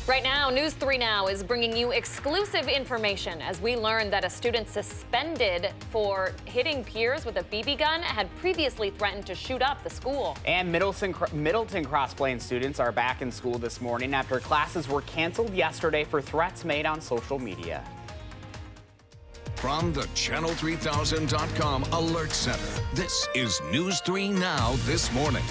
Right now, News 3 Now is bringing you exclusive information as we learn that a student suspended for hitting peers with a BB gun had previously threatened to shoot up the school. And Middleton Cross Plains students are back in school this morning after classes were canceled yesterday for threats made on social media. From the Channel3000.com Alert Center, this is News 3 Now this morning.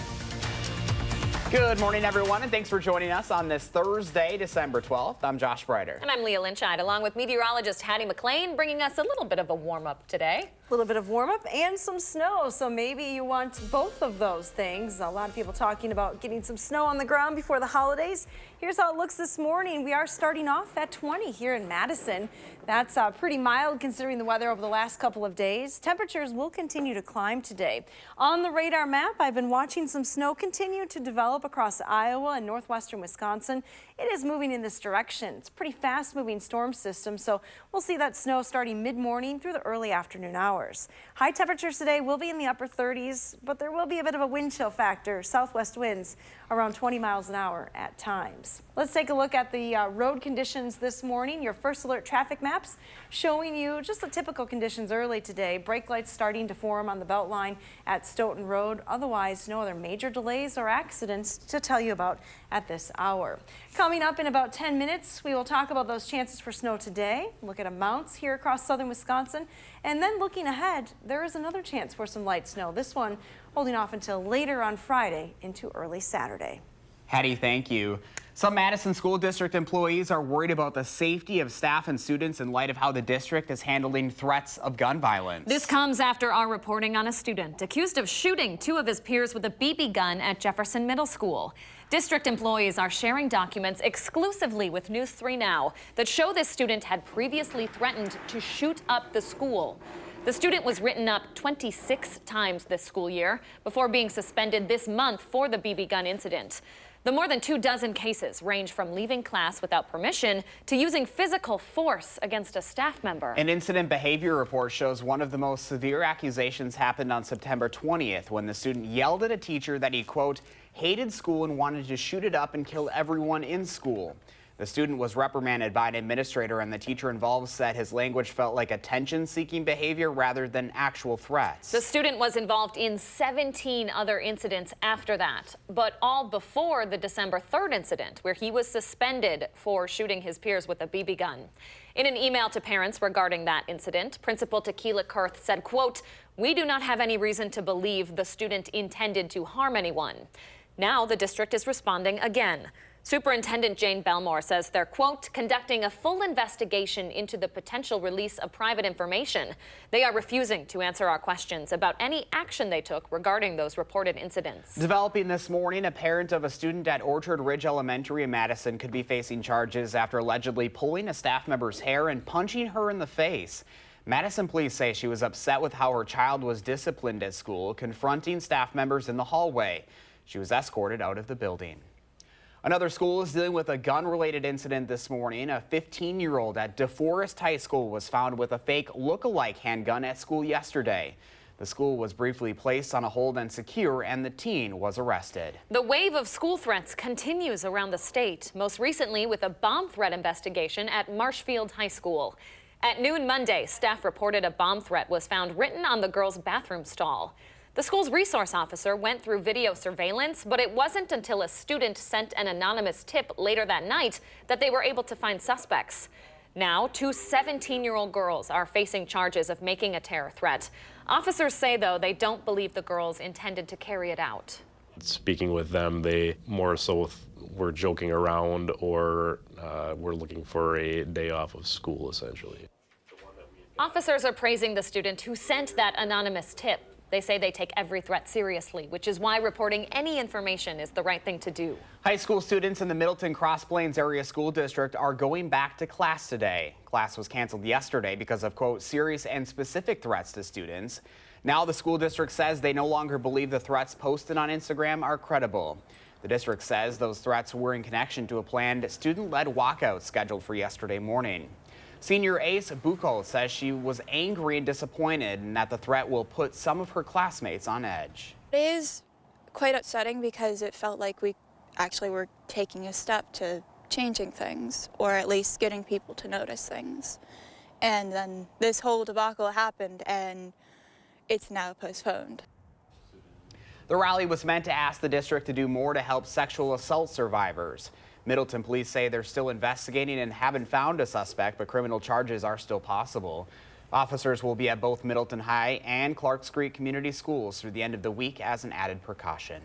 Good morning, everyone, and thanks for joining us on this Thursday, December 12th. I'm Josh Brighter. And I'm Leah Lynchide, along with meteorologist Hattie McLean, bringing us a little bit of a warm-up today. A little bit of warm-up and some snow, so maybe you want both of those things. A lot of people talking about getting some snow on the ground before the holidays. Here's how it looks this morning. We are starting off at 20 here in Madison. That's pretty mild considering the weather over the last couple of days. Temperatures will continue to climb today. On the radar map, I've been watching some snow continue to develop across Iowa and northwestern Wisconsin. It is moving in this direction. It's a pretty fast-moving storm system, so we'll see that snow starting mid-morning through the early afternoon hours. High temperatures today will be in the upper 30s, but there will be a bit of a wind chill factor. Southwest winds around 20 miles an hour at times. Let's take a look at the road conditions this morning. Your first alert traffic maps showing you just the typical conditions early today. Brake lights starting to form on the Beltline at Stoughton Road. Otherwise, no other major delays or accidents to tell you about at this hour. Coming up in about 10 minutes, we will talk about those chances for snow today, look at amounts here across southern Wisconsin, and then looking ahead, there is another chance for some light snow. This one holding off until later on Friday into early Saturday. Hattie, thank you. Some Madison School District employees are worried about the safety of staff and students in light of how the district is handling threats of gun violence. This comes after our reporting on a student accused of shooting two of his peers with a BB gun at Jefferson Middle School. District employees are sharing documents exclusively with News 3 Now that show this student had previously threatened to shoot up the school. The student was written up 26 times this school year before being suspended this month for the BB gun incident. The more than 24 cases range from leaving class without permission to using physical force against a staff member. An incident behavior report shows one of the most severe accusations happened on September 20th when the student yelled at a teacher that he, quote, hated school and wanted to shoot it up and kill everyone in school. The student was reprimanded by an administrator, and the teacher involved said his language felt like attention-seeking behavior rather than actual threats. The student was involved in 17 other incidents after that, but all before the December 3rd incident, where he was suspended for shooting his peers with a BB gun. In an email to parents regarding that incident, Principal Tequila Kurth said, quote, "We do not have any reason to believe the student intended to harm anyone." Now the district is responding again. Superintendent Jane Belmore says they're, quote, conducting a full investigation into the potential release of private information. They are refusing to answer our questions about any action they took regarding those reported incidents. Developing this morning, a parent of a student at Orchard Ridge Elementary in Madison could be facing charges after allegedly pulling a staff member's hair and punching her in the face. Madison police say she was upset with how her child was disciplined at school, confronting staff members in the hallway. She was escorted out of the building. Another school is dealing with a gun-related incident this morning. A 15-year-old at Deforest High School was found with a fake look-alike handgun at school yesterday. The school was briefly placed on a hold and secure, and the teen was arrested. The wave of school threats continues around the state, most recently with a bomb threat investigation at Marshfield High School. At noon Monday, staff reported a bomb threat was found written on the girls' bathroom stall. The school's resource officer went through video surveillance, but it wasn't until a student sent an anonymous tip later that night that they were able to find suspects. Now, two 17-year-old girls are facing charges of making a terror threat. Officers say, though, they don't believe the girls intended to carry it out. Speaking with them, they more so were joking around or were looking for a day off of school, essentially. Officers are praising the student who sent that anonymous tip. They say they take every threat seriously, which is why reporting any information is the right thing to do. High school students in the Middleton Cross Plains Area School District are going back to class today. Class was canceled yesterday because of, quote, serious and specific threats to students. Now the school district says they no longer believe the threats posted on Instagram are credible. The district says those threats were in connection to a planned student-led walkout scheduled for yesterday morning. Senior Ace Buchholz says she was angry and disappointed and that the threat will put some of her classmates on edge. It is quite upsetting because it felt like we actually were taking a step to changing things, or at least getting people to notice things. And then this whole debacle happened, and it's now postponed. The rally was meant to ask the district to do more to help sexual assault survivors. Middleton police say they're still investigating and haven't found a suspect, but criminal charges are still possible. Officers will be at both Middleton High and Clarks Creek Community Schools through the end of the week as an added precaution.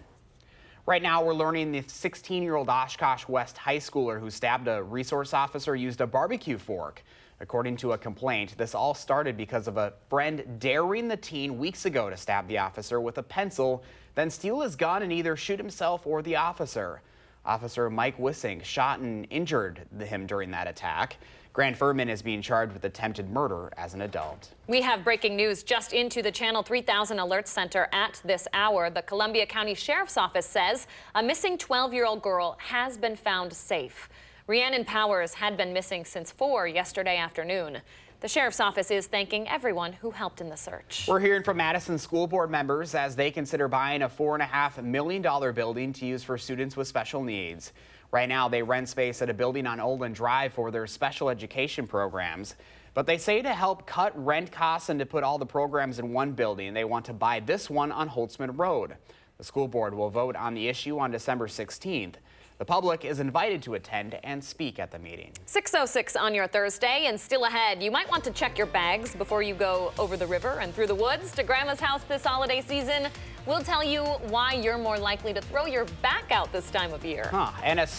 Right now, we're learning the 16-year-old Oshkosh West high schooler who stabbed a resource officer used a barbecue fork. According to a complaint, this all started because of a friend daring the teen weeks ago to stab the officer with a pencil, then steal his gun and either shoot himself or the officer. Officer Mike Wissing shot and injured him during that attack. Grant Furman is being charged with attempted murder as an adult. We have breaking news just into the Channel 3000 Alert Center at this hour. The Columbia County Sheriff's Office says a missing 12-year-old girl has been found safe. Rhiannon Powers had been missing since 4 yesterday afternoon. The Sheriff's Office is thanking everyone who helped in the search. We're hearing from Madison school board members as they consider buying a $4.5 million building to use for students with special needs. Right now, they rent space at a building on Olin Drive for their special education programs. But they say to help cut rent costs and to put all the programs in one building, they want to buy this one on Holtzman Road. The school board will vote on the issue on December 16th. The public is invited to attend and speak at the meeting. 6:06 on your Thursday, and still ahead, you might want to check your bags before you go over the river and through the woods to Grandma's house this holiday season. We'll tell you why you're more likely to throw your back out this time of year. And after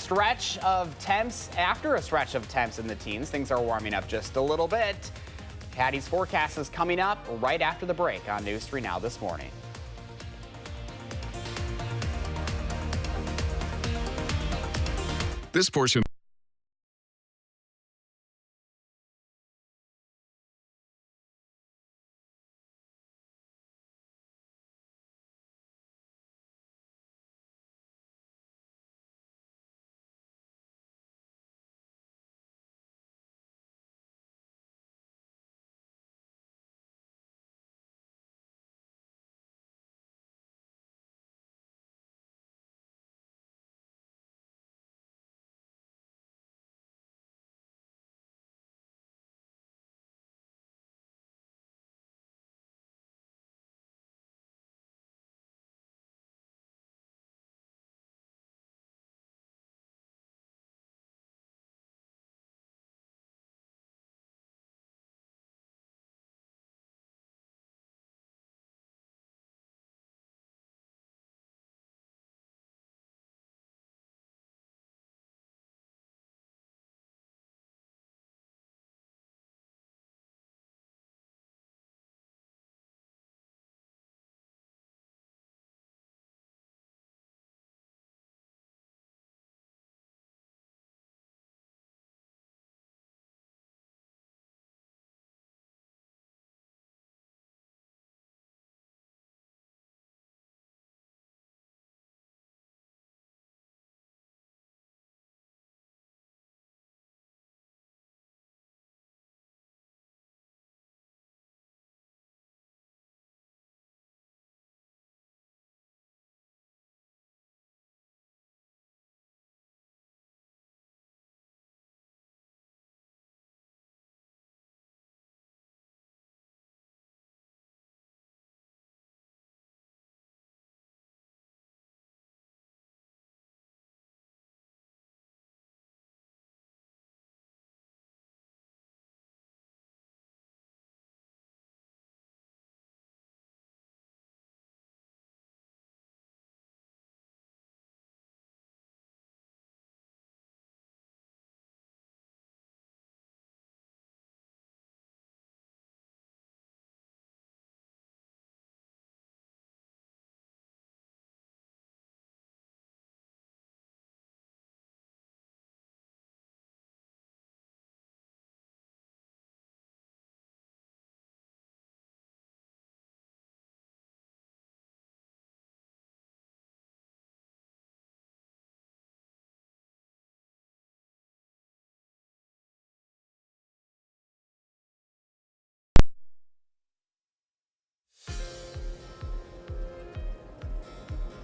a stretch of temps in the teens, things are warming up just a little bit. Patty's forecast is coming up right after the break on News 3 Now this morning. This portion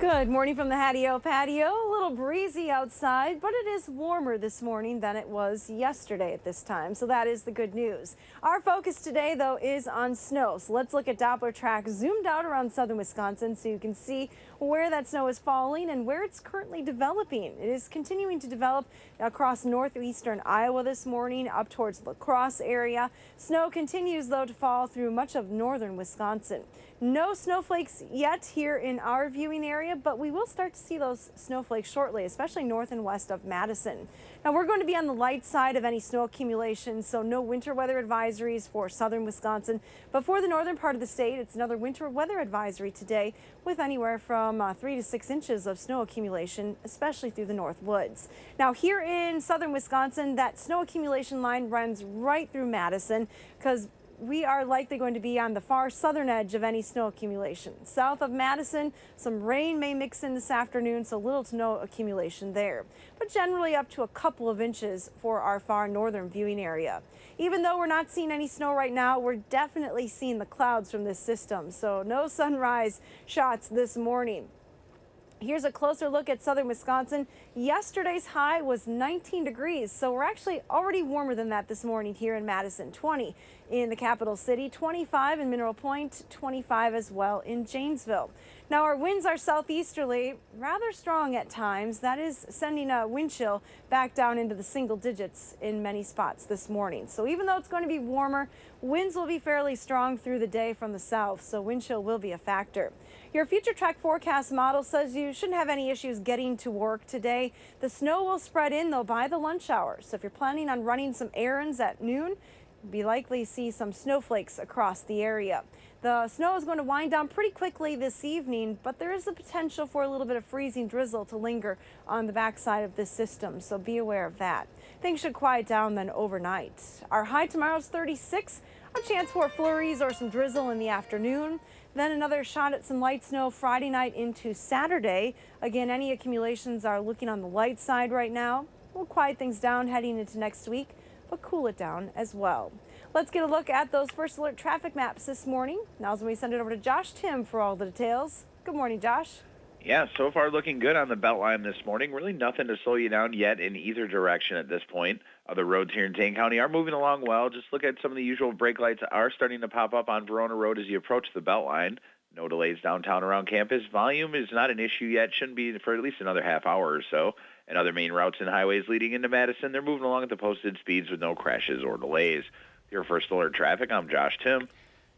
Good morning from the Hattie-O patio. A little breezy outside, but it is warmer this morning than it was yesterday at this time, so that is the good news. Our focus today, though, is on snow. So let's look at Doppler Track zoomed out around southern Wisconsin so you can see where that snow is falling and where it's currently developing. It is continuing to develop across northeastern Iowa this morning up towards the La Crosse area. Snow continues, though, to fall through much of northern Wisconsin. No snowflakes yet here in our viewing area, but we will start to see those snowflakes shortly, especially north and west of Madison. Now, we're going to be on the light side of any snow accumulation, so no winter weather advisories for southern Wisconsin. But for the northern part of the state, it's another winter weather advisory today with anywhere from 3 to 6 inches of snow accumulation, especially through the north woods. Now, here in southern Wisconsin, that snow accumulation line runs right through Madison because we are likely going to be on the far southern edge of any snow accumulation. South of Madison, some rain may mix in this afternoon, so little to no accumulation there. But generally up to a couple of inches for our far northern viewing area. Even though we're not seeing any snow right now, we're definitely seeing the clouds from this system, so no sunrise shots this morning. Here's a closer look at southern Wisconsin. Yesterday's high was 19 degrees, so we're actually already warmer than that this morning here in Madison. 20 in the capital city, 25 in Mineral Point, 25 as well in Janesville. Now, our winds are southeasterly, rather strong at times. That is sending a wind chill back down into the single digits in many spots this morning. So even though it's going to be warmer, winds will be fairly strong through the day from the south, so wind chill will be a factor. Your future track forecast model says you shouldn't have any issues getting to work today. The snow will spread in, though, by the lunch hour. So if you're planning on running some errands at noon, you'll be likely to see some snowflakes across the area. The snow is going to wind down pretty quickly this evening, but there is the potential for a little bit of freezing drizzle to linger on the backside of this system, so be aware of that. Things should quiet down then overnight. Our high tomorrow is 36, a chance for flurries or some drizzle in the afternoon. Then another shot at some light snow Friday night into Saturday. Again, any accumulations are looking on the light side right now. We'll quiet things down heading into next week, but cool it down as well. Let's get a look at those first alert traffic maps this morning. Now's when we send it over to Josh Tim for all the details. Good morning, Josh. Yeah, so far looking good on the Beltline this morning. Really nothing to slow you down yet in either direction at this point. Other roads here in Dane County are moving along well. Just look at some of the usual brake lights are starting to pop up on Verona Road as you approach the Beltline. No delays downtown around campus. Volume is not an issue yet. Shouldn't be for at least another half hour or so. And other main routes and highways leading into Madison, they're moving along at the posted speeds with no crashes or delays. Your first alert traffic, I'm Josh Tim.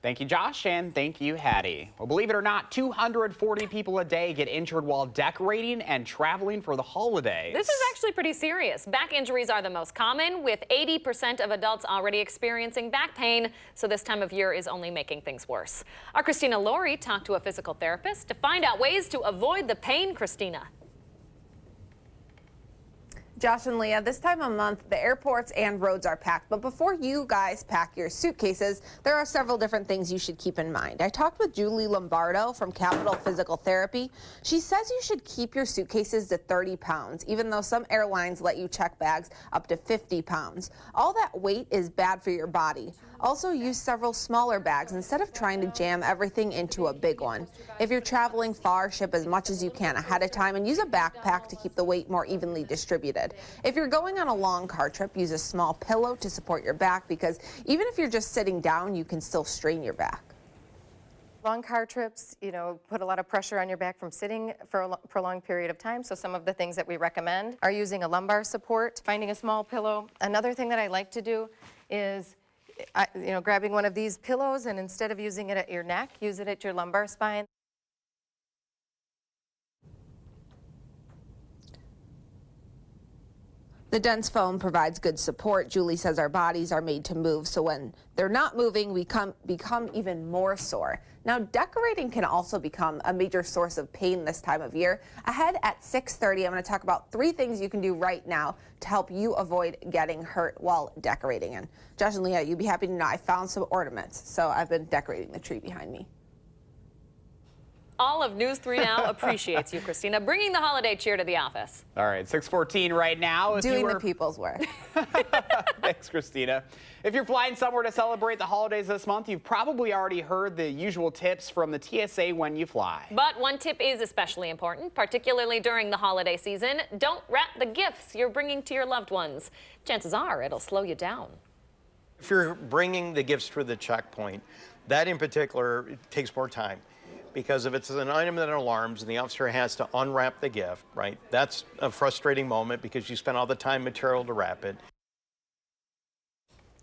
Thank you, Josh, and thank you, Hattie. Well, believe it or not, 240 people a day get injured while decorating and traveling for the holidays. This is actually pretty serious. Back injuries are the most common, with 80% of adults already experiencing back pain, so this time of year is only making things worse. Our Christina Laurie talked to a physical therapist to find out ways to avoid the pain. Christina. Josh and Leah, this time of month, the airports and roads are packed. But before you guys pack your suitcases, there are several different things you should keep in mind. I talked with Julie Lombardo from Capital Physical Therapy. She says you should keep your suitcases to 30 pounds, even though some airlines let you check bags up to 50 pounds. All that weight is bad for your body. Also, use several smaller bags instead of trying to jam everything into a big one. If you're traveling far, ship as much as you can ahead of time and use a backpack to keep the weight more evenly distributed. If you're going on a long car trip, use a small pillow to support your back because even if you're just sitting down, you can still strain your back. Long car trips, put a lot of pressure on your back from sitting for a prolonged period of time. So some of the things that we recommend are using a lumbar support, finding a small pillow. Another thing that I like to do is grabbing one of these pillows and instead of using it at your neck, use it at your lumbar spine. The dense foam provides good support. Julie says our bodies are made to move, so when they're not moving, we become even more sore. Now, decorating can also become a major source of pain this time of year. Ahead at 6:30, I'm going to talk about 3 things you can do right now to help you avoid getting hurt while decorating. And Josh and Leah, you'd be happy to know I found some ornaments, so I've been decorating the tree behind me. All of News 3 Now appreciates you, Christina, bringing the holiday cheer to the office. All right, 6:14 right now. If Doing you were... the people's work. Thanks, Christina. If you're flying somewhere to celebrate the holidays this month, you've probably already heard the usual tips from the TSA when you fly. But one tip is especially important, particularly during the holiday season. Don't wrap the gifts you're bringing to your loved ones. Chances are it'll slow you down. If you're bringing the gifts through the checkpoint, that in particular takes more time. Because if it's an item that alarms and the officer has to unwrap the gift, right, that's a frustrating moment because you spent all the time material to wrap it.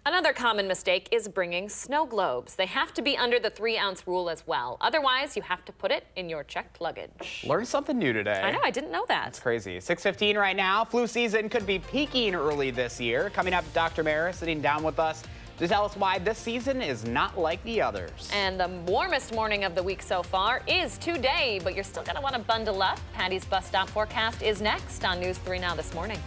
Another common mistake is bringing snow globes. They have to be under the 3-ounce rule as well. Otherwise, you have to put it in your checked luggage. Learned something new today. I know, I didn't know that. It's crazy. 6:15 right now. Flu season could be peaking early this year. Coming up, Dr. Mara sitting down with us to tell us why this season is not like the others. And the warmest morning of the week so far is today, but you're still going to want to bundle up. Patty's bus stop forecast is next on News 3 Now this morning.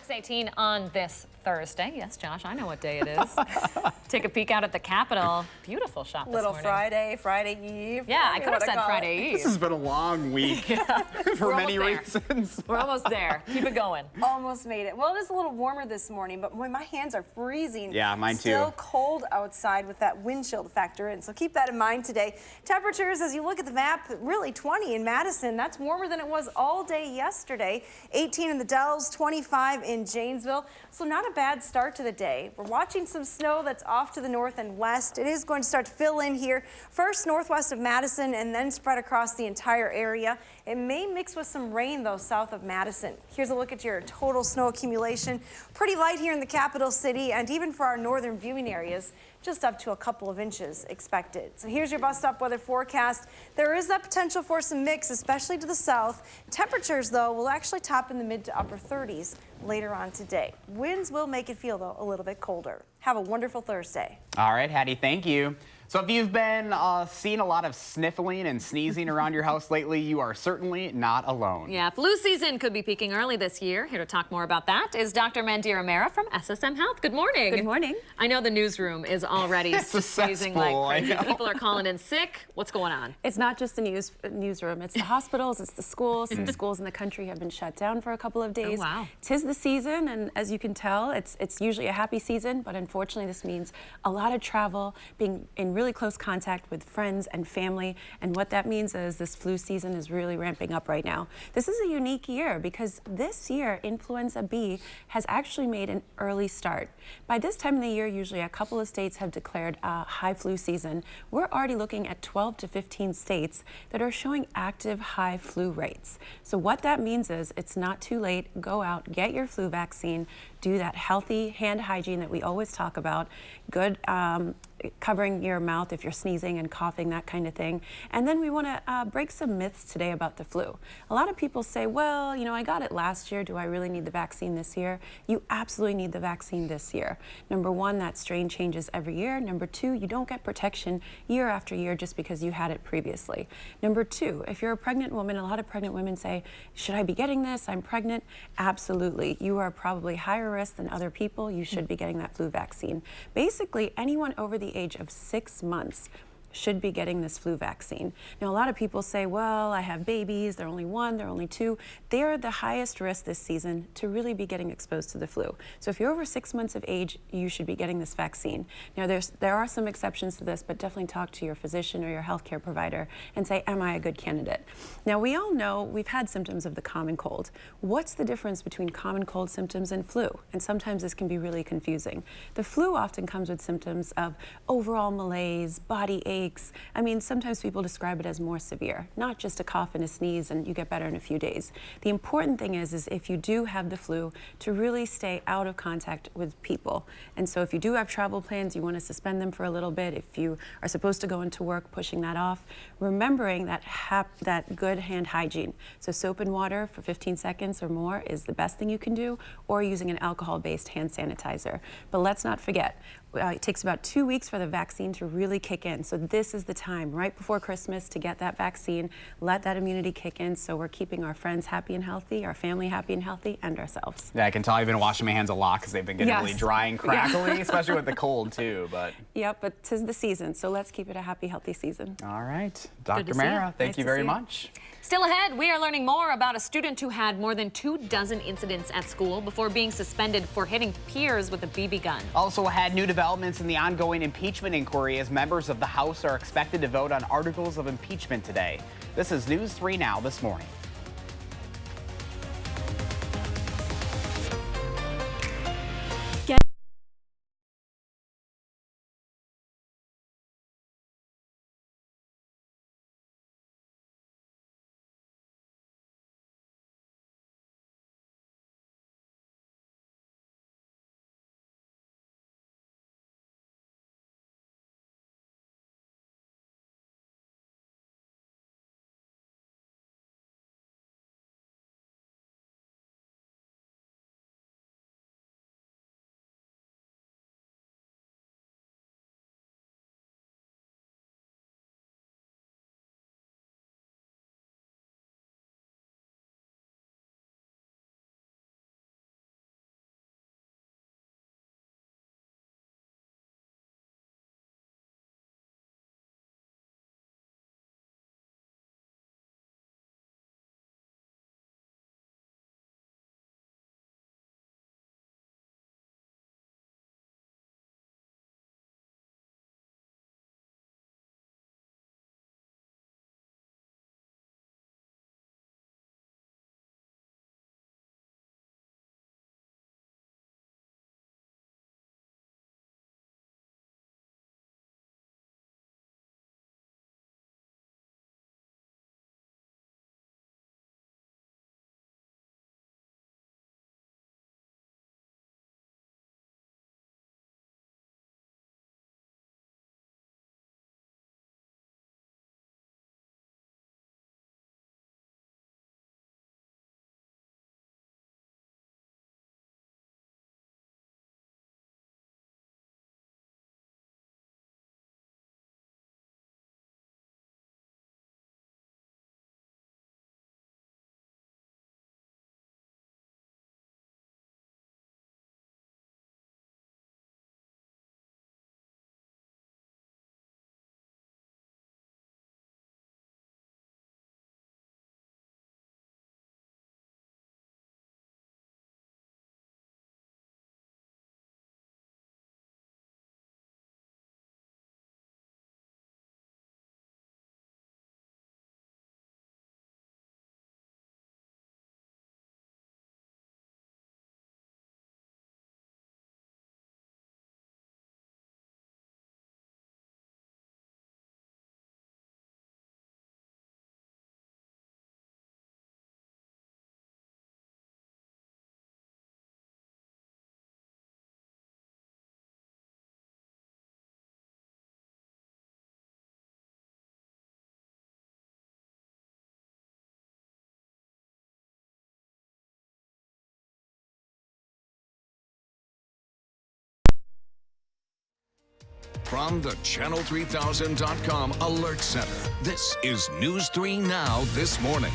.18 on this Thursday. Yes, Josh, I know what day it is. Take a peek out at the Capitol. Beautiful shot this morning. Friday Eve. Yeah, I could have said Friday Eve. This has been a long week for many reasons. We're almost there. Keep it going. Almost made it. Well, it is a little warmer this morning, but boy, my hands are freezing. Yeah, mine too. Still cold outside with that wind chill to factor in. So keep that in mind today. Temperatures, as you look at the map, really 20 in Madison. That's warmer than it was all day yesterday. 18 in the Dells, 25 in Janesville. So not a a bad start to the day. We're watching some snow that's off to the north and west. It is going to start to fill in here, first northwest of Madison and then spread across the entire area. It may mix with some rain, though, south of Madison. Here's a look at your total snow accumulation. Pretty light here in the capital city, and even for our northern viewing areas, just up to a couple of inches expected. So here's your bus stop weather forecast. There is that potential for some mix, especially to the south. Temperatures, though, will actually top in the mid to upper 30s later on today. Winds will make it feel, though, a little bit colder. Have a wonderful Thursday. All right, Hattie, thank you. So if you've been seeing a lot of sniffling and sneezing around your house lately, you are certainly not alone. Yeah, flu season could be peaking early this year. Here to talk more about that is Dr. Mandira Mehra from SSM Health. Good morning. Good morning. I know the newsroom is already sneezing like crazy. People are calling in sick. What's going on? It's not just the newsroom. It's the hospitals, it's the schools. Some schools in the country have been shut down for a couple of days. Oh, wow. 'Tis the season, and as you can tell, it's usually a happy season, but unfortunately this means a lot of travel, being in really close contact with friends and family, and what that means is this flu season is really ramping up right now. This is a unique year because this year influenza B has actually made an early start. By this time of the year, usually a couple of states have declared a high flu season. We're already looking at 12 to 15 states that are showing active high flu rates. So what that means is it's not too late. Go out, get your flu vaccine, do that healthy hand hygiene that we always talk about, good covering your mouth if you're sneezing and coughing, that kind of thing. And then we want to break some myths today about the flu. A lot of people say, well, you know, I got it last year. Do I really need the vaccine this year? You absolutely need the vaccine this year. Number one, that strain changes every year. Number two, you don't get protection year after year just because you had it previously. Number two, if you're a pregnant woman, a lot of pregnant women say, should I be getting this? I'm pregnant. Absolutely. You are probably higher risk than other people. You should be getting that flu vaccine. Basically, anyone over the age of 6 months should be getting this flu vaccine. Now, a lot of people say, well, I have babies, they're only 1, they're only 2. They're the highest risk this season to really be getting exposed to the flu. So if you're over 6 months of age, you should be getting this vaccine. Now, there are some exceptions to this, but definitely talk to your physician or your healthcare provider and say, am I a good candidate? Now, we all know we've had symptoms of the common cold. What's the difference between common cold symptoms and flu? And sometimes this can be really confusing. The flu often comes with symptoms of overall malaise, body ache. I mean, sometimes people describe it as more severe, not just a cough and a sneeze and you get better in a few days. The important thing is if you do have the flu, to really stay out of contact with people. And so if you do have travel plans, you want to suspend them for a little bit. If you are supposed to go into work, pushing that off, remembering that good hand hygiene. So soap and water for 15 seconds or more is the best thing you can do, or using an alcohol-based hand sanitizer. But let's not forget, it takes about 2 weeks for the vaccine to really kick in. So this is the time right before Christmas to get that vaccine, let that immunity kick in so we're keeping our friends happy and healthy, our family happy and healthy, and ourselves. Yeah, I can tell I've been washing my hands a lot because they've been getting really dry and crackly, especially with the cold too. But yep, but 'tis the season, so let's keep it a happy, healthy season. All right, Dr. Mehra, thank you very much. Still ahead, we are learning more about a student who had more than 24 incidents at school before being suspended for hitting peers with a BB gun. Also ahead, new developments in the ongoing impeachment inquiry as members of the House are expected to vote on articles of impeachment today. This is News 3 Now this morning. From the Channel3000.com Alert Center, this is News 3 Now This Morning.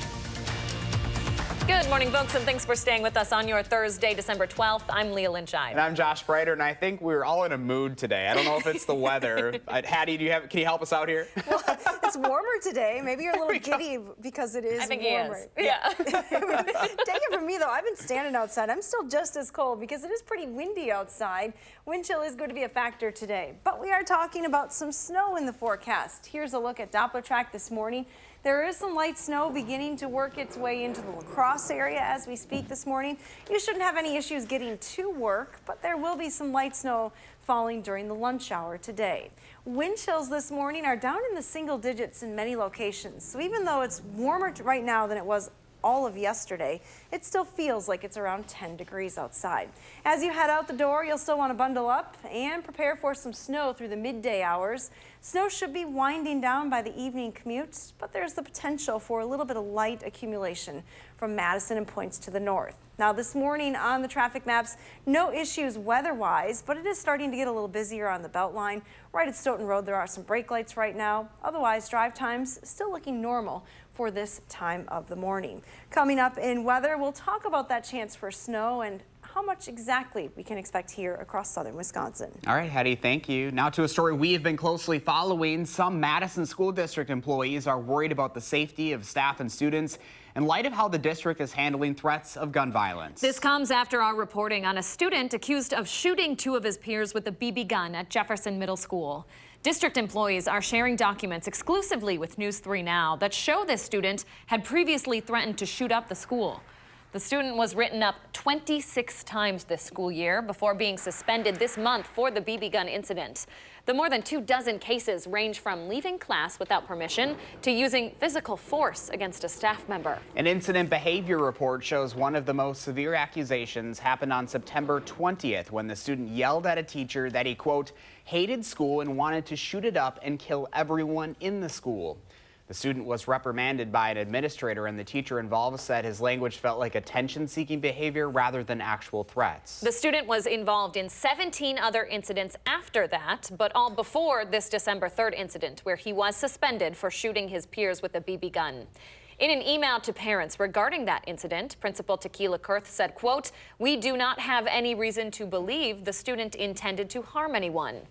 Good morning, folks, and thanks for staying with us on your Thursday, December 12th. I'm Leah Lynchide. And I'm Josh Breiter, and I think we're all in a mood today. I don't know if it's the weather. Hattie, can you help us out here? Well, it's warmer today. Maybe you're a little giddy because it is I think warmer. he is. Yeah. Take it from me, though. I've been standing outside. I'm still just as cold because it is pretty windy outside. Wind chill is going to be a factor today. But we are talking about some snow in the forecast. Here's a look at Doppler Track this morning. There is some light snow beginning to work its way into the La Crosse area as we speak this morning. You shouldn't have any issues getting to work, but there will be some light snow falling during the lunch hour today. Wind chills this morning are down in the single digits in many locations. So even though it's warmer right now than it was all of yesterday, it still feels like it's around 10 degrees outside. As you head out the door, you'll still want to bundle up and prepare for some snow through the midday hours. Snow should be winding down by the evening commute, but there's the potential for a little bit of light accumulation from Madison and points to the north. Now this morning on the traffic maps, no issues weather-wise, but it is starting to get a little busier on the Beltline. Right at Stoughton Road, there are some brake lights right now. Otherwise, drive times still looking normal for this time of the morning. Coming up in weather, we'll talk about that chance for snow and how much exactly we can expect here across southern Wisconsin. All right, Hattie, thank you. Now to a story we have been closely following. Some Madison School District employees are worried about the safety of staff and students in light of how the district is handling threats of gun violence. This comes after our reporting on a student accused of shooting two of his peers with a BB gun at Jefferson Middle School. District employees are sharing documents exclusively with News 3 Now that show this student had previously threatened to shoot up the school. The student was written up 26 times this school year before being suspended this month for the BB gun incident. The more than 24 cases range from leaving class without permission to using physical force against a staff member. An incident behavior report shows one of the most severe accusations happened on September 20th when the student yelled at a teacher that he, quote, hated school and wanted to shoot it up and kill everyone in the school. The student was reprimanded by an administrator, and the teacher involved said his language felt like attention-seeking behavior rather than actual threats. The student was involved in 17 other incidents after that, but all before this December 3rd incident, where he was suspended for shooting his peers with a BB gun. In an email to parents regarding that incident, Principal Tequila Kurth said, quote, we do not have any reason to believe the student intended to harm anyone.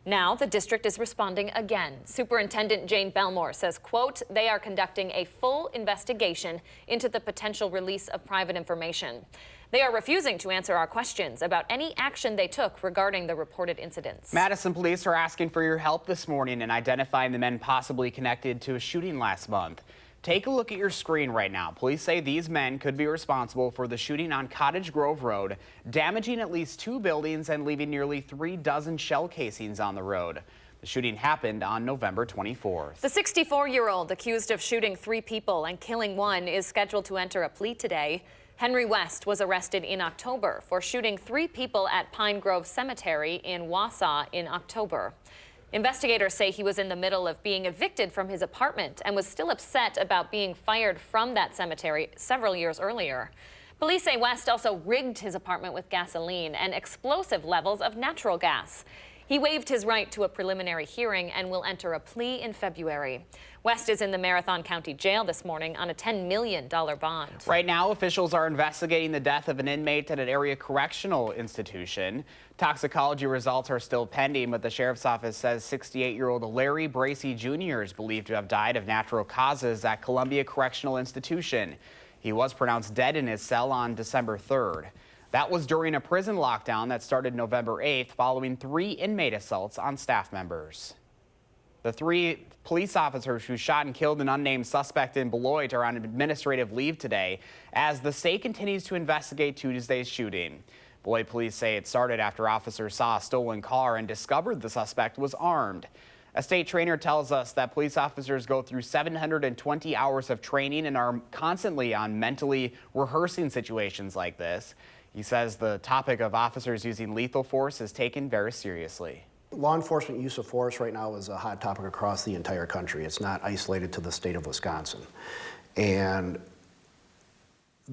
Now the district is responding again. Superintendent Jane Belmore says, quote, they are conducting a full investigation into the potential release of private information. They are refusing to answer our questions about any action they took regarding the reported incidents. Madison police are asking for your help this morning in identifying the men possibly connected to a shooting last month. Take a look at your screen right now. Police say these men could be responsible for the shooting on Cottage Grove Road, damaging at least 2 buildings and leaving nearly 3 dozen shell casings on the road. The shooting happened on November 24th. The 64-year-old accused of shooting 3 people and killing 1 is scheduled to enter a plea today. Henry West was arrested in October for shooting 3 people at Pine Grove Cemetery in Wausau in October. Investigators say he was in the middle of being evicted from his apartment and was still upset about being fired from that cemetery several years earlier. Police say West also rigged his apartment with gasoline and explosive levels of natural gas. He waived his right to a preliminary hearing and will enter a plea in February. West is in the Marathon County Jail this morning on a $10 million bond. Right now, officials are investigating the death of an inmate at an area correctional institution. Toxicology results are still pending, but the sheriff's office says 68-year-old Larry Bracey Jr. is believed to have died of natural causes at Columbia Correctional Institution. He was pronounced dead in his cell on December 3rd. That was during a prison lockdown that started November 8th following 3 inmate assaults on staff members. The 3 police officers who shot and killed an unnamed suspect in Beloit are on administrative leave today as the state continues to investigate Tuesday's shooting. Beloit police say it started after officers saw a stolen car and discovered the suspect was armed. A state trainer tells us that police officers go through 720 hours of training and are constantly on mentally rehearsing situations like this. He says the topic of officers using lethal force is taken very seriously. Law enforcement use of force right now is a hot topic across the entire country. It's not isolated to the state of Wisconsin. And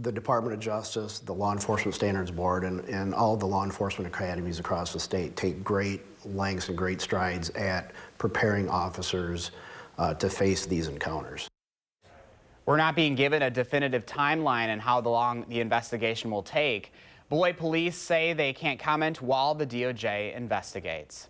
The Department of Justice, the Law Enforcement Standards Board, and all the law enforcement academies across the state take great lengths and great strides at preparing officers to face these encounters. We're not being given a definitive timeline on how long the investigation will take. Beloit police say they can't comment while the DOJ investigates.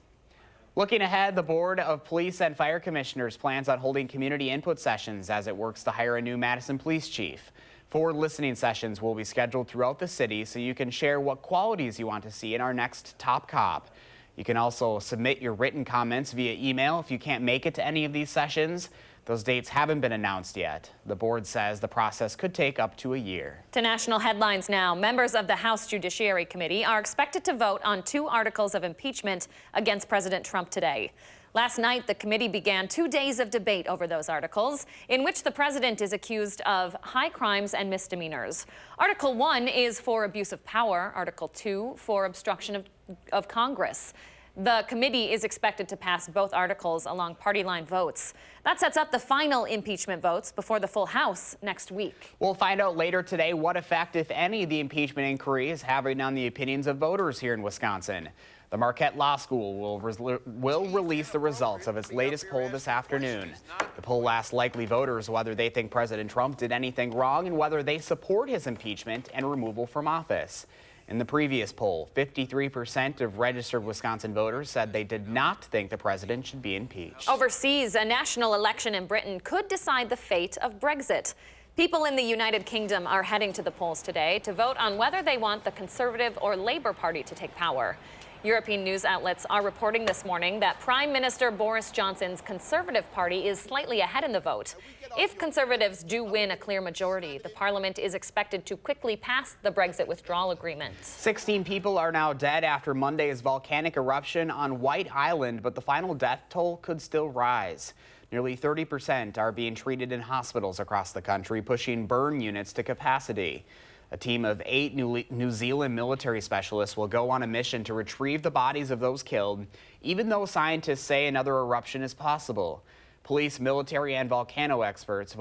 Looking ahead, the Board of Police and Fire Commissioners plans on holding community input sessions as it works to hire a new Madison police chief. 4 listening sessions will be scheduled throughout the city so you can share what qualities you want to see in our next top cop. You can also submit your written comments via email if you can't make it to any of these sessions. Those dates haven't been announced yet. The board says the process could take up to a year. To national headlines now. Members of the House Judiciary Committee are expected to vote on 2 articles of impeachment against President Trump today. Last night, the committee began 2 days of debate over those articles, in which the president is accused of high crimes and misdemeanors. Article 1 is for abuse of power. Article 2 for obstruction of Congress. The committee is expected to pass both articles along party line votes. That sets up the final impeachment votes before the full House next week. We'll find out later today what effect, if any, the impeachment inquiry is having on the opinions of voters here in Wisconsin. The Marquette Law School will release the results of its latest poll this afternoon. The poll asks likely voters whether they think President Trump did anything wrong and whether they support his impeachment and removal from office. In the previous poll, 53% of registered Wisconsin voters said they did not think the president should be impeached. Overseas, a national election in Britain could decide the fate of Brexit. People in the United Kingdom are heading to the polls today to vote on whether they want the Conservative or Labour Party to take power. European news outlets are reporting this morning that Prime Minister Boris Johnson's Conservative Party is slightly ahead in the vote. If Conservatives do win a clear majority, the Parliament is expected to quickly pass the Brexit withdrawal agreement. 16 people are now dead after Monday's volcanic eruption on White Island, but the final death toll could still rise. Nearly 30% are being treated in hospitals across the country, pushing burn units to capacity. A team of 8 New Zealand military specialists will go on a mission to retrieve the bodies of those killed, even though scientists say another eruption is possible. Police, military, and volcano experts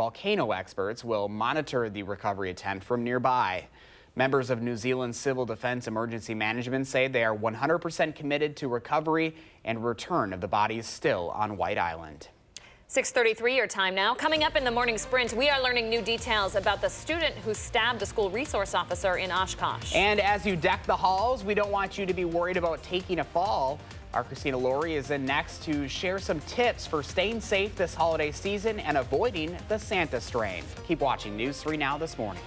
will monitor the recovery attempt from nearby. Members of New Zealand's Civil Defense Emergency Management say they are 100% committed to recovery and return of the bodies still on White Island. 6:33 your time now. Coming up in the morning sprint, we are learning new details about the student who stabbed a school resource officer in Oshkosh. And as you deck the halls, we don't want you to be worried about taking a fall. Our Christina Laurie is in next to share some tips for staying safe this holiday season and avoiding the Santa strain. Keep watching News 3 Now this morning.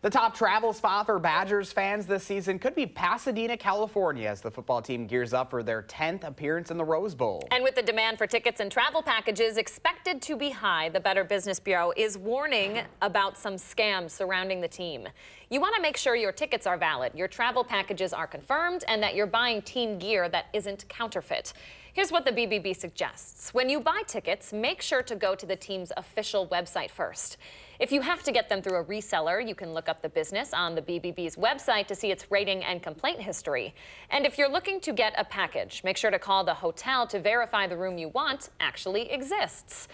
The top travel spot for Badgers fans this season could be Pasadena, California, as the football team gears up for their 10th appearance in the Rose Bowl. And with the demand for tickets and travel packages expected to be high, the Better Business Bureau is warning about some scams surrounding the team. You want to make sure your tickets are valid, your travel packages are confirmed, and that you're buying team gear that isn't counterfeit. Here's what the BBB suggests. When you buy tickets, make sure to go to the team's official website first. If you have to get them through a reseller, you can look up the business on the BBB's website to see its rating and complaint history. And if you're looking to get a package, make sure to call the hotel to verify the room you want actually exists.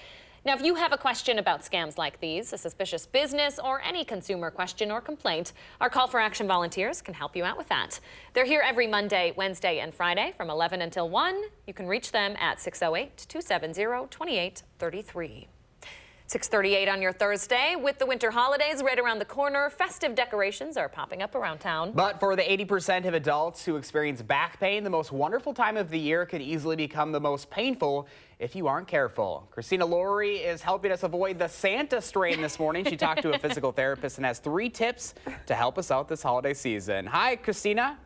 Now, if you have a question about scams like these, a suspicious business, or any consumer question or complaint, our Call for Action volunteers can help you out with that. They're here every Monday, Wednesday, and Friday from 11 until 1. You can reach them at 608-270-2833. 6:38 on your Thursday. With the winter holidays right around the corner, festive decorations are popping up around town. But for the 80% of adults who experience back pain, the most wonderful time of the year could easily become the most painful if you aren't careful. Christina Laurie is helping us avoid the Santa strain this morning. She talked to a physical therapist and has 3 tips to help us out this holiday season. Hi, Christina.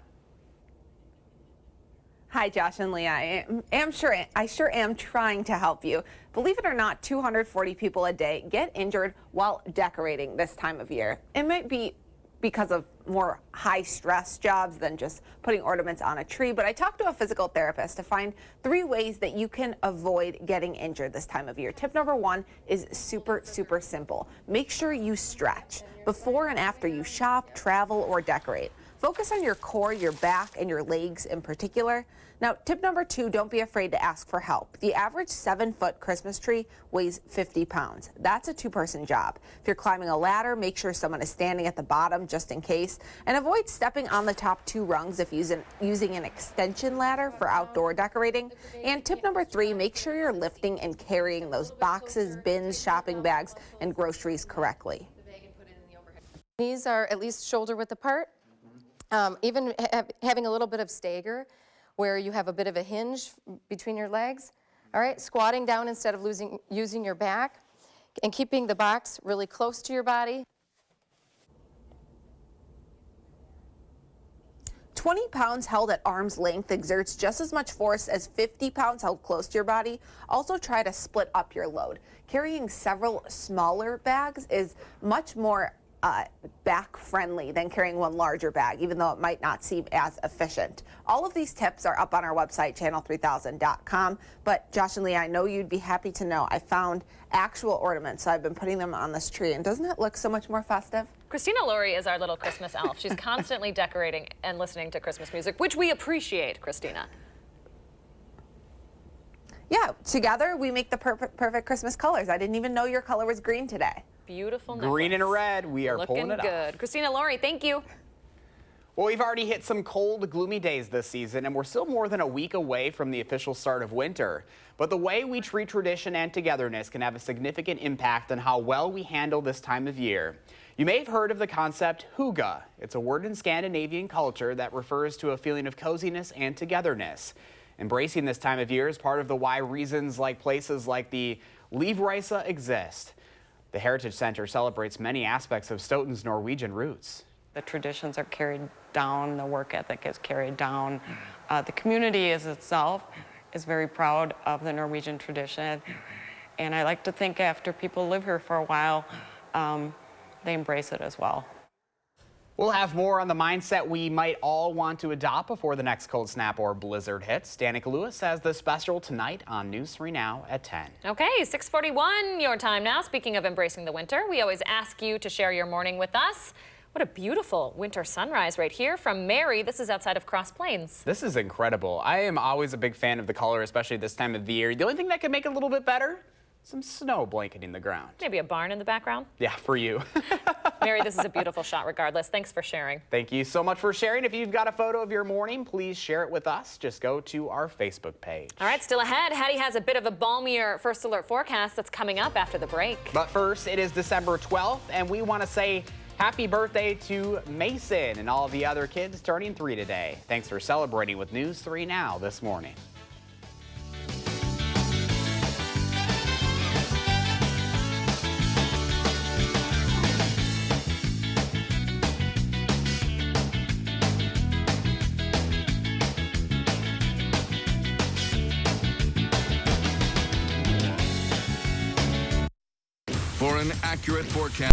Hi, Josh and Leah. I sure am trying to help you. Believe it or not, 240 people a day get injured while decorating this time of year. It might be because of more high-stress jobs than just putting ornaments on a tree, but I talked to a physical therapist to find 3 ways that you can avoid getting injured this time of year. Tip number 1 is super simple. Make sure you stretch before and after you shop, travel, or decorate. Focus on your core, your back, and your legs in particular. Now, tip number 2, don't be afraid to ask for help. The average 7-foot Christmas tree weighs 50 pounds. That's a 2-person job. If you're climbing a ladder, make sure someone is standing at the bottom just in case. And avoid stepping on the top 2 rungs if using an extension ladder for outdoor decorating. And tip number 3, make sure you're lifting and carrying those boxes, bins, shopping bags, and groceries correctly. Knees are at least shoulder width apart. Even having a little bit of stagger where you have a bit of a hinge between your legs. All right, squatting down instead of using your back, and keeping the box really close to your body. 20 pounds held at arm's length exerts just as much force as 50 pounds held close to your body. Also try to split up your load. Carrying several smaller bags is much more back friendly than carrying one larger bag, even though it might not seem as efficient. All of these tips are up on our website, channel3000.com. But Josh and Leah, I know you'd be happy to know I found actual ornaments, so I've been putting them on this tree. And doesn't it look so much more festive? Christina Laurie is our little Christmas elf. She's constantly decorating and listening to Christmas music, which we appreciate, Christina. Yeah, together we make the perfect Christmas colors. I didn't even know your color was green today. Beautiful necklace. Green and red, we are pulling it off. Looking good. Christina Laurie, thank you. Well, we've already hit some cold, gloomy days this season, and we're still more than a week away from the official start of winter. But the way we treat tradition and togetherness can have a significant impact on how well we handle this time of year. You may have heard of the concept hygge. It's a word in Scandinavian culture that refers to a feeling of coziness and togetherness. Embracing this time of year is part of the why reasons like places like the Livreisa exist. The Heritage Center celebrates many aspects of Stoughton's Norwegian roots. The traditions are carried down, the work ethic is carried down. The community itself is very proud of the Norwegian tradition. And I like to think after people live here for a while, they embrace it as well. We'll have more on the mindset we might all want to adopt before the next cold snap or blizzard hits. Danica Lewis has the special tonight on News 3 Now at 10. Okay, 6:41 your time now. Speaking of embracing the winter, we always ask you to share your morning with us. What a beautiful winter sunrise right here from Mary. This is outside of Cross Plains. This is incredible. I am always a big fan of the color, especially this time of the year. The only thing that could make it a little bit better, some snow blanketing the ground. Maybe a barn in the background? Yeah, for you. Mary, this is a beautiful shot regardless. Thanks for sharing. Thank you so much for sharing. If you've got a photo of your morning, please share it with us. Just go to our Facebook page. All right, still ahead, Hattie has a bit of a balmier first alert forecast that's coming up after the break. But first, it is December 12th, and we want to say happy birthday to Mason and all the other kids turning 3 today. Thanks for celebrating with News 3 Now this morning. For an accurate forecast.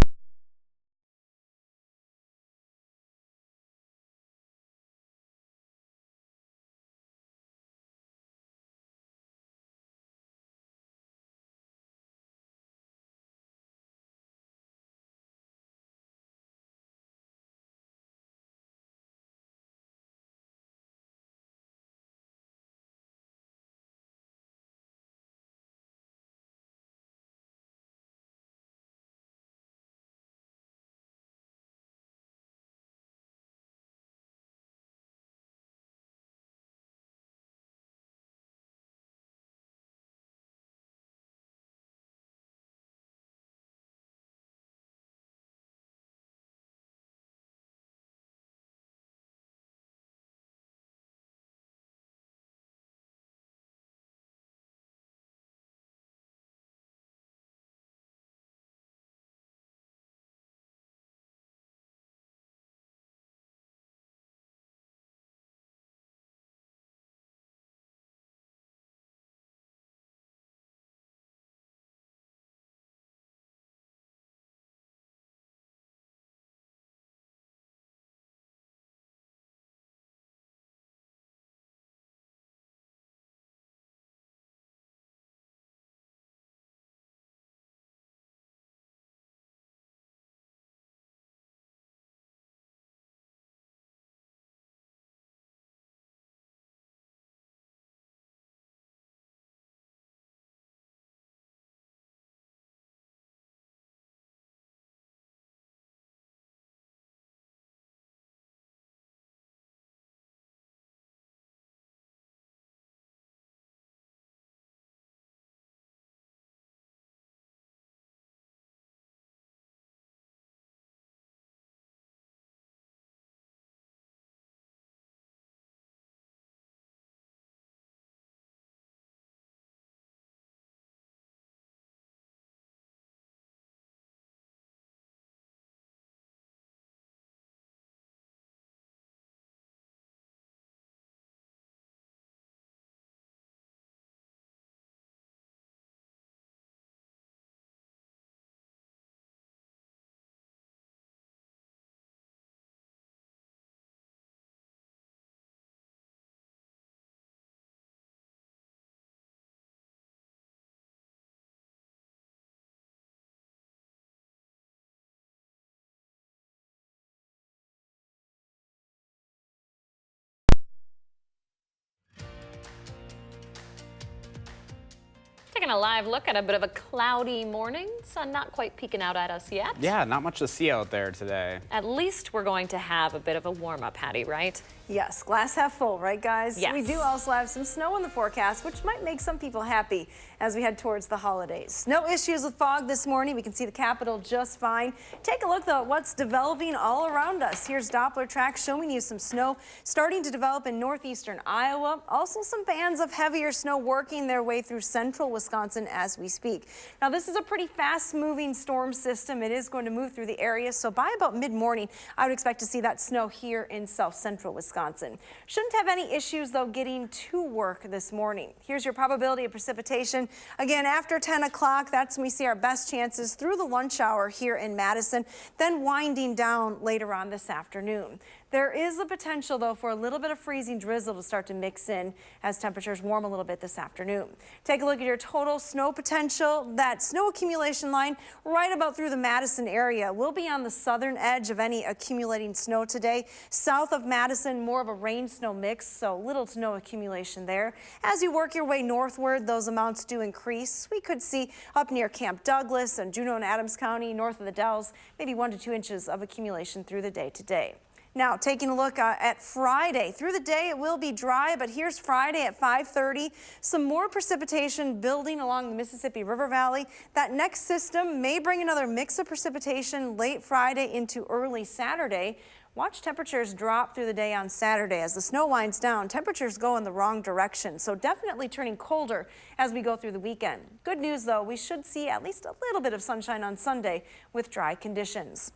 Taking a live look at a bit of a cloudy morning. Sun not quite peeking out at us yet. Yeah, not much to see out there today. At least we're going to have a bit of a warm-up, Patty, right? Yes, glass half full, right, guys? Yes. We do also have some snow in the forecast, which might make some people happy as we head towards the holidays. No issues with fog this morning. We can see the Capitol just fine. Take a look, though, at what's developing all around us. Here's Doppler Track showing you some snow starting to develop in northeastern Iowa. Also, some bands of heavier snow working their way through central Wisconsin as we speak. Now, this is a pretty fast-moving storm system. It is going to move through the area, so by about mid-morning, I would expect to see that snow here in south-central Wisconsin. Shouldn't have any issues, though, getting to work this morning. Here's your probability of precipitation. Again, after 10 o'clock, that's when we see our best chances through the lunch hour here in Madison, then winding down later on this afternoon. There is the potential, though, for a little bit of freezing drizzle to start to mix in as temperatures warm a little bit this afternoon. Take a look at your total snow potential. That snow accumulation line right about through the Madison area will be on the southern edge of any accumulating snow today. South of Madison, more of a rain-snow mix, so little to no accumulation there. As you work your way northward, those amounts do increase. We could see up near Camp Douglas and Juneau and Adams County, north of the Dells, maybe 1 to 2 inches of accumulation through the day today. Now, taking a look at Friday. Through the day, it will be dry, but here's Friday at 5:30. Some more precipitation building along the Mississippi River Valley. That next system may bring another mix of precipitation late Friday into early Saturday. Watch temperatures drop through the day on Saturday. As the snow winds down, temperatures go in the wrong direction, so definitely turning colder as we go through the weekend. Good news, though, we should see at least a little bit of sunshine on Sunday with dry conditions.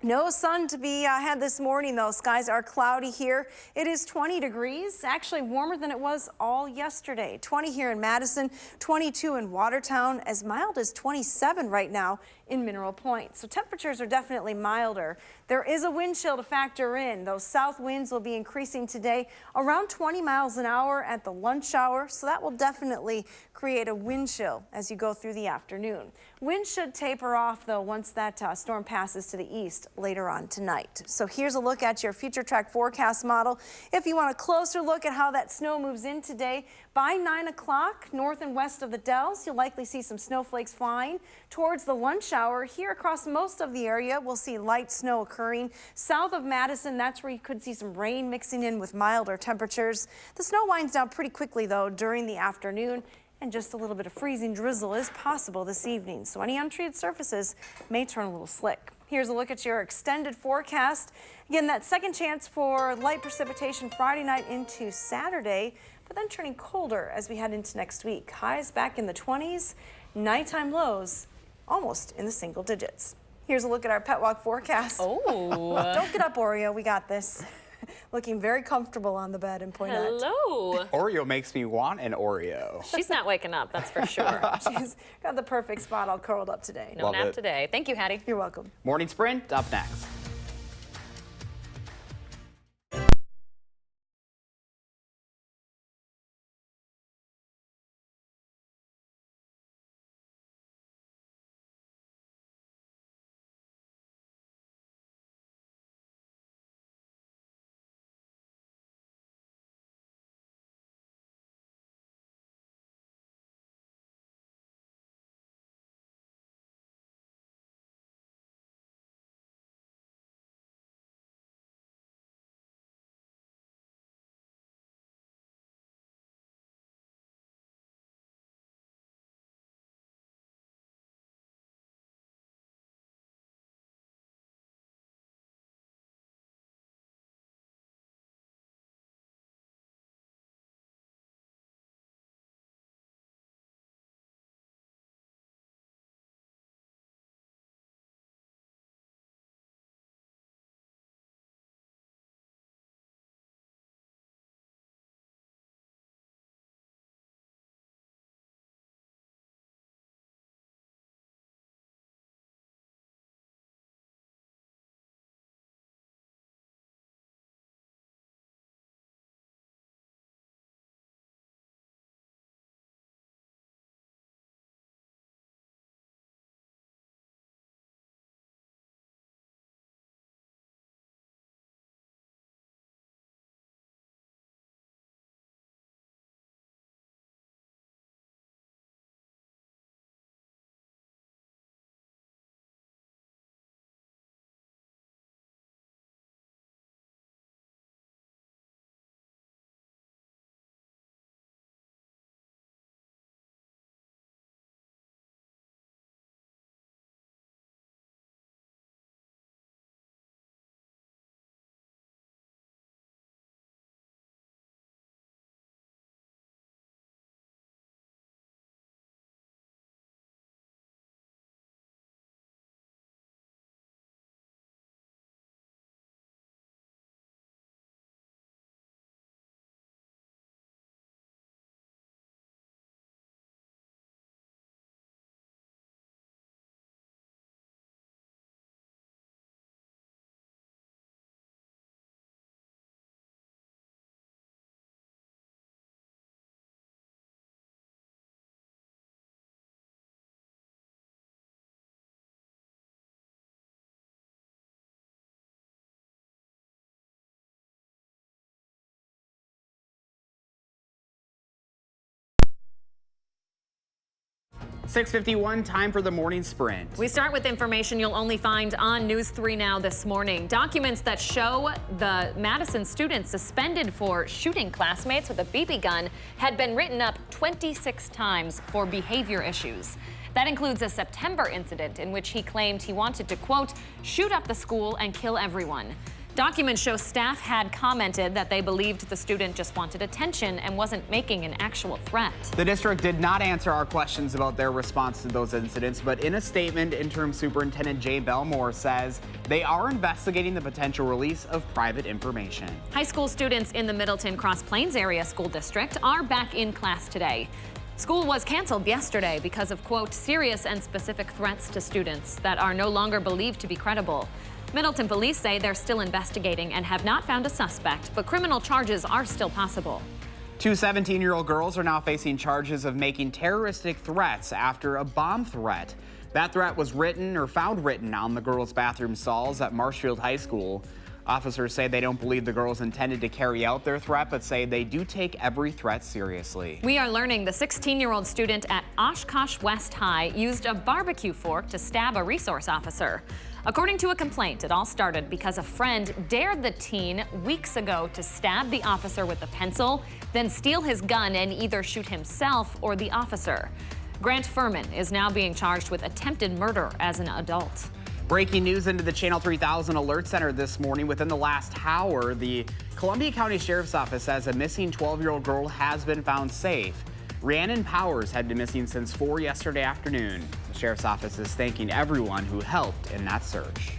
No sun to be had this morning, though. Skies are cloudy here. It is 20 degrees, actually warmer than it was all yesterday. 20 here in Madison, 22 in Watertown, as mild as 27 right now in Mineral Point. So temperatures are definitely milder. There is a wind chill to factor in. Those south winds will be increasing today around 20 miles an hour at the lunch hour. So that will definitely create a wind chill as you go through the afternoon. Wind should taper off, though, once that storm passes to the east later on tonight. So here's a look at your Future Track forecast model. If you want a closer look at how that snow moves in today, by 9 o'clock, north and west of the Dells, you'll likely see some snowflakes flying. Towards the lunch hour, here across most of the area, we'll see light snow occurring. South of Madison, that's where you could see some rain mixing in with milder temperatures. The snow winds down pretty quickly, though, during the afternoon, and just a little bit of freezing drizzle is possible this evening. So any untreated surfaces may turn a little slick. Here's a look at your extended forecast. Again, that second chance for light precipitation Friday night into Saturday, but then turning colder as we head into next week. Highs back in the 20s, nighttime lows almost in the single digits. Here's a look at our pet walk forecast. Oh. Don't get up, Oreo. We got this. Looking very comfortable on the bed in Poynette. Hello. Oreo makes me want an Oreo. She's not waking up, that's for sure. She's got the perfect spot all curled up today. No nap today. Thank you, Hattie. You're welcome. Morning Sprint up next. .651, time for the morning sprint. We start with information you'll only find on News 3 Now this morning. Documents that show the Madison students suspended for shooting classmates with a BB gun had been written up 26 times for behavior issues. That includes a September incident in which he claimed he wanted to, quote, shoot up the school and kill everyone. Documents show staff had commented that they believed the student just wanted attention and wasn't making an actual threat. The district did not answer our questions about their response to those incidents, but in a statement, Interim Superintendent Jay Belmore says they are investigating the potential release of private information. High school students in the Middleton Cross Plains Area School District are back in class today. School was canceled yesterday because of, quote, serious and specific threats to students that are no longer believed to be credible. Middleton police say they're still investigating and have not found a suspect, but criminal charges are still possible. 2 17-year-old girls are now facing charges of making terroristic threats after a bomb threat. That threat was written or found written on the girls' bathroom stalls at Marshfield High School. Officers say they don't believe the girls intended to carry out their threat, but say they do take every threat seriously. We are learning the 16-year-old student at Oshkosh West High used a barbecue fork to stab a resource officer. According to a complaint, it all started because a friend dared the teen weeks ago to stab the officer with a pencil, then steal his gun and either shoot himself or the officer. Grant Furman is now being charged with attempted murder as an adult. Breaking news into the Channel 3000 Alert Center this morning. Within the last hour, the Columbia County Sheriff's Office says a missing 12-year-old girl has been found safe. Rhiannon Powers had been missing since 4 yesterday afternoon. The Sheriff's Office is thanking everyone who helped in that search.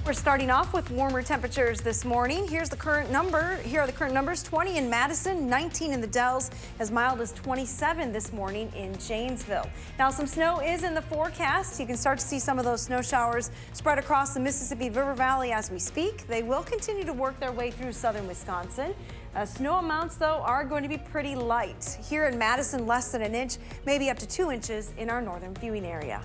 We're starting off with warmer temperatures this morning. Here are the current numbers: 20 in Madison, 19 in the Dells, as mild as 27 this morning in Janesville. Now, some snow is in the forecast. You can start to see some of those snow showers spread across the Mississippi River Valley as we speak. They will continue to work their way through southern Wisconsin. Snow amounts, though, are going to be pretty light. Here in Madison, less than an inch, maybe up to 2 inches in our northern viewing area.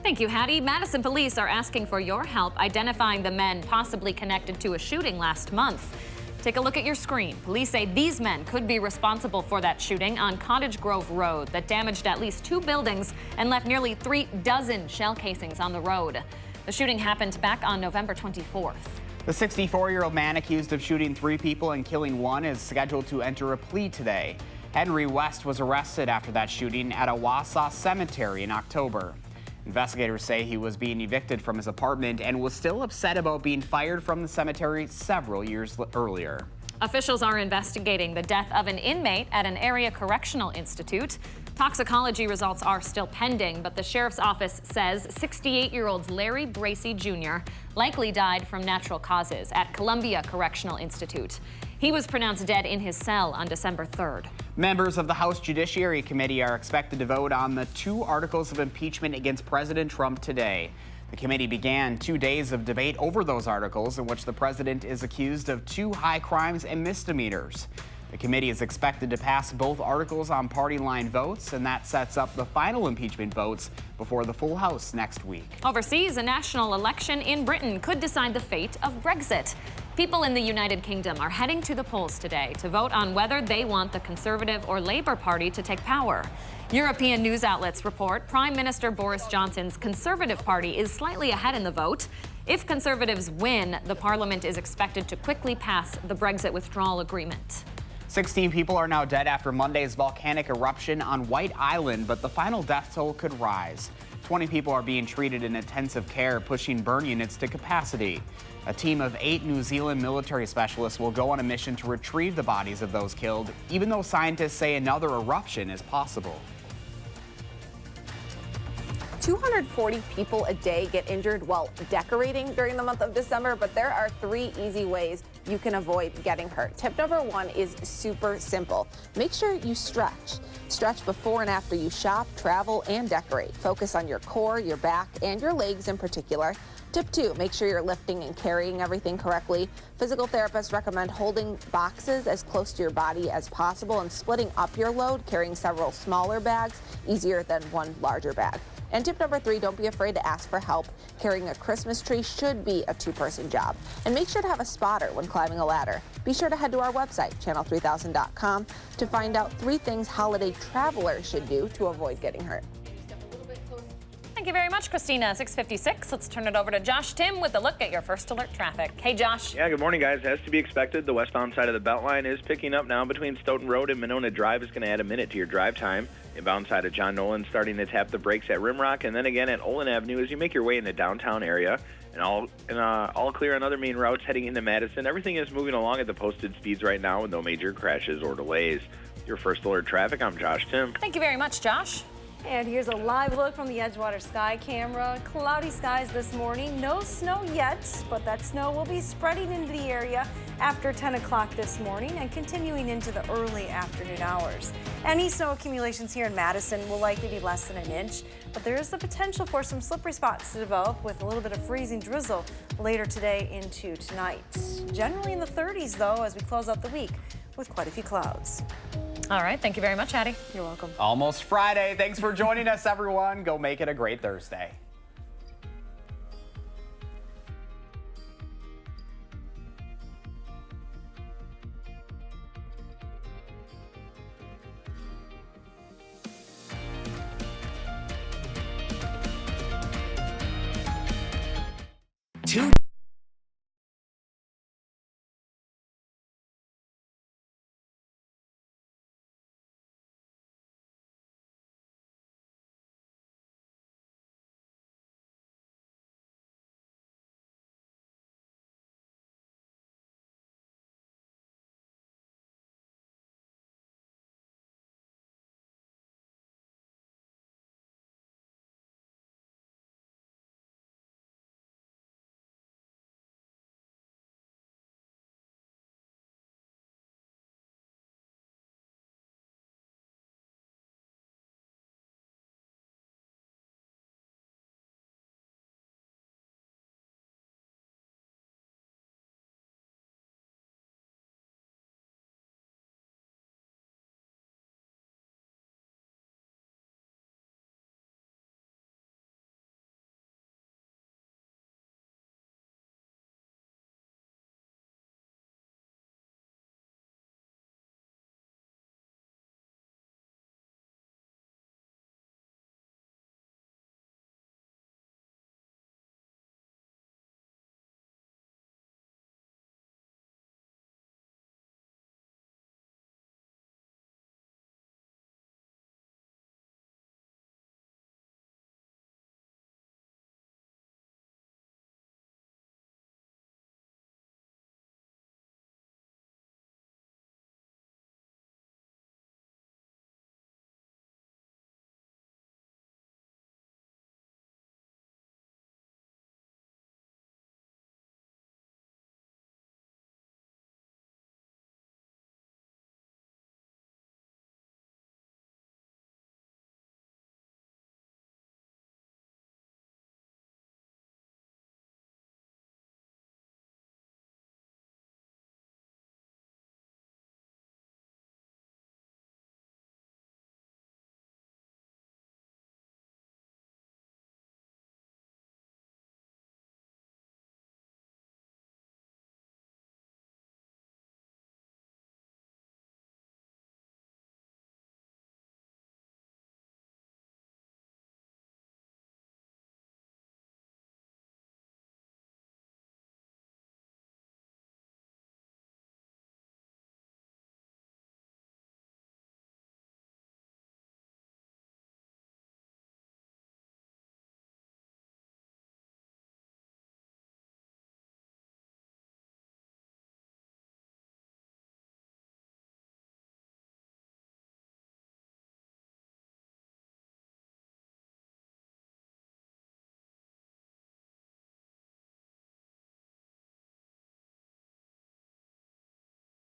Thank you, Hattie. Madison police are asking for your help identifying the men possibly connected to a shooting last month. Take a look at your screen. Police say these men could be responsible for that shooting on Cottage Grove Road that damaged at least 2 buildings and left nearly 3 dozen shell casings on the road. The shooting happened back on November 24th. The 64-year-old man accused of shooting 3 people and killing 1 is scheduled to enter a plea today. Henry West was arrested after that shooting at a Wausau cemetery in October. Investigators say he was being evicted from his apartment and was still upset about being fired from the cemetery several years earlier. Officials are investigating the death of an inmate at an area correctional institute. Toxicology results are still pending, but the sheriff's office says 68-year-old Larry Bracey Jr. likely died from natural causes at Columbia Correctional Institute. He was pronounced dead in his cell on December 3rd. Members of the House Judiciary Committee are expected to vote on the 2 articles of impeachment against President Trump today. The committee began 2 days of debate over those articles in which the president is accused of 2 high crimes and misdemeanors. The committee is expected to pass both articles on party line votes, and that sets up the final impeachment votes before the full House next week. Overseas, a national election in Britain could decide the fate of Brexit. People in the United Kingdom are heading to the polls today to vote on whether they want the Conservative or Labour Party to take power. European news outlets report Prime Minister Boris Johnson's Conservative Party is slightly ahead in the vote. If Conservatives win, the Parliament is expected to quickly pass the Brexit withdrawal agreement. 16 people are now dead after Monday's volcanic eruption on White Island, but the final death toll could rise. 20 people are being treated in intensive care, pushing burn units to capacity. A team of 8 New Zealand military specialists will go on a mission to retrieve the bodies of those killed, even though scientists say another eruption is possible. 240 people a day get injured while decorating during the month of December, but there are 3 easy ways you can avoid getting hurt. Tip number 1 is super simple. Make sure you stretch. Stretch before and after you shop, travel, and decorate. Focus on your core, your back, and your legs in particular. Tip 2, make sure you're lifting and carrying everything correctly. Physical therapists recommend holding boxes as close to your body as possible and splitting up your load, carrying several smaller bags, easier than one larger bag. And tip number 3, don't be afraid to ask for help. Carrying a Christmas tree should be a 2-person job. And make sure to have a spotter when climbing a ladder. Be sure to head to our website, channel3000.com, to find out 3 things holiday travelers should do to avoid getting hurt. Thank you very much, Christina. 6:56. Let's turn it over to Josh Tim with a look at your first alert traffic. Hey, Josh. Yeah, good morning, guys. As to be expected, the westbound side of the Beltline is picking up now between Stoughton Road and Monona Drive. Is going to add a minute to your drive time. Inbound side of John Nolan starting to tap the brakes at Rimrock and then again at Olin Avenue as you make your way in the downtown area. And all clear on other main routes heading into Madison. Everything is moving along at the posted speeds right now with no major crashes or delays. Your First Alert Traffic, I'm Josh Tim. Thank you very much, Josh. And here's a live look from the Edgewater sky camera. Cloudy skies this morning. No snow yet, but that snow will be spreading into the area after 10 o'clock this morning and continuing into the early afternoon hours. Any snow accumulations here in Madison will likely be less than an inch, but there is the potential for some slippery spots to develop with a little bit of freezing drizzle later today into tonight. Generally in the 30s, though, as we close out the week with quite a few clouds. All right. Thank you very much, Hattie. You're welcome. Almost Friday. Thanks for joining us, everyone. Go make it a great Thursday.